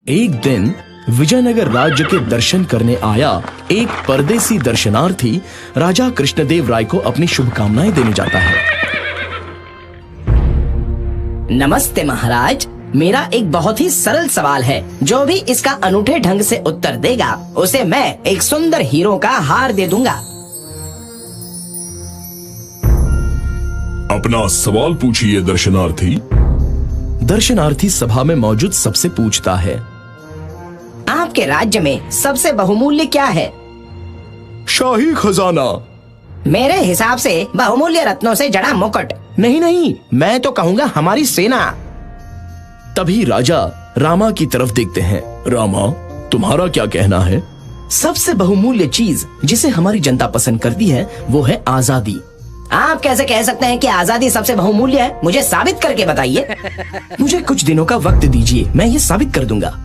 एक दिन विजयनगर राज्य के दर्शन करने आया एक परदेसी दर्शनार्थी राजा कृष्णदेव राय को अपनी शुभकामनाएं देने जाता है। नमस्ते महाराज, मेरा एक बहुत ही सरल सवाल है। जो भी इसका अनूठे ढंग से उत्तर देगा उसे मैं एक सुंदर हीरो का हार दे दूंगा। अपना सवाल पूछिए दर्शनार्थी। दर्शनार्थी सभा में मौजूद सबसे पूछता है, आपके राज्य में सबसे बहुमूल्य क्या है? शाही खजाना। मेरे हिसाब से बहुमूल्य रत्नों से जड़ा मुकुट। नहीं नहीं, मैं तो कहूँगा हमारी सेना। तभी राजा रामा की तरफ देखते हैं। रामा, तुम्हारा क्या कहना है? सबसे बहुमूल्य चीज जिसे हमारी जनता पसंद करती है वो है आजादी। आप कैसे कह सकते हैं कि आजादी सबसे बहुमूल्य है? मुझे साबित करके बताइए। मुझे कुछ दिनों का वक्त दीजिए, मैं ये साबित कर दूंगा।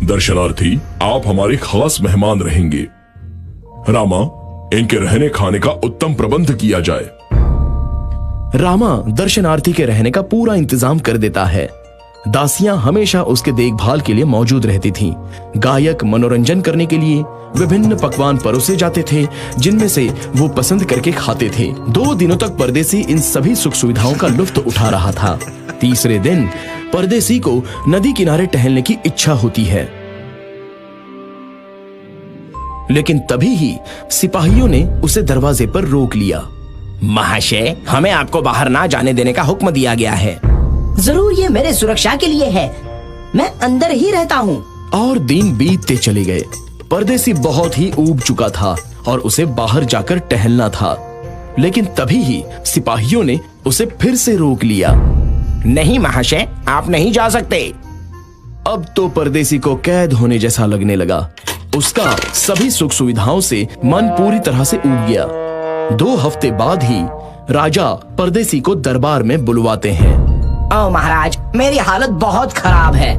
दर्शनार्थी, आप हमारे खास मेहमान रहेंगे। रामा, इनके रहने खाने का उत्तम प्रबंध किया जाए। रामा दर्शनार्थी के रहने का पूरा इंतजाम कर देता है। दासियां हमेशा उसके देखभाल के लिए मौजूद रहती थीं। गायक मनोरंजन करने के लिए विभिन्न पकवान परोसे जाते थे जिनमें से वो पसंद करके खाते थे। 2 दिनों तक परदेसी इन सभी सुख सुविधाओं का लुत्फ उठा रहा था। तीसरे दिन परदेसी को नदी किनारे टहलने की इच्छा होती है, लेकिन तभी ही सिपाहियों ने उसे दरवाजे पर रोक लिया। महाशय, हमें आपको बाहर ना जाने देने का हुक्म दिया गया है। जरूर ये मेरे सुरक्षा के लिए है, मैं अंदर ही रहता हूँ। और दिन बीतते चले गए। परदेसी बहुत ही ऊब चुका था और उसे बाहर जाकर टहलना था, लेकिन तभी ही सिपाहियों ने उसे फिर से रोक लिया। नहीं महाशय, आप नहीं जा सकते। अब तो परदेसी को कैद होने जैसा लगने लगा। उसका सभी सुख सुविधाओं से मन पूरी तरह से ऊब गया। 2 हफ्ते बाद ही राजा परदेसी को दरबार में बुलवाते हैं। ओ महाराज, मेरी हालत बहुत खराब है।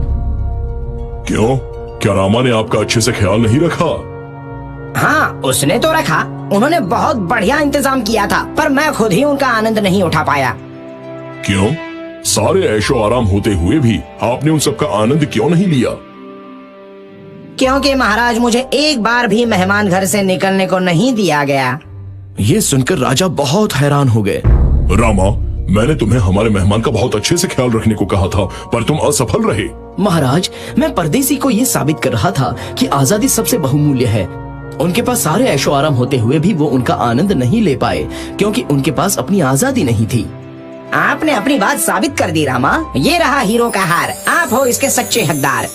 क्यों? क्या रामा ने आपका अच्छे से ख्याल नहीं रखा? हाँ, उसने तो रखा। उन्होंने बहुत बढ़िया इंतजाम किया था, पर मैं खुद ही उनका आनंद नहीं उठा पाया। क्यों? सारे ऐशो आराम होते हुए भी आपने उन सबका आनंद क्यों नहीं लिया? क्योंकि महाराज, मुझे एक बार भी मेहमान घर से निकलने को नहीं दिया गया। ये सुनकर राजा बहुत हैरान हो गए। रामा, मैंने तुम्हें हमारे मेहमान का बहुत अच्छे से ख्याल रखने को कहा था, पर तुम असफल रहे। महाराज, मैं परदेसी को ये साबित कर रहा था कि आजादी सबसे बहुमूल्य है। उनके पास सारे ऐशो आराम होते हुए भी वो उनका आनंद नहीं ले पाए क्योंकि उनके पास अपनी आजादी नहीं थी। आपने अपनी बात साबित कर दी रामा। ये रहा हीरो का हार, आप हो इसके सच्चे हकदार।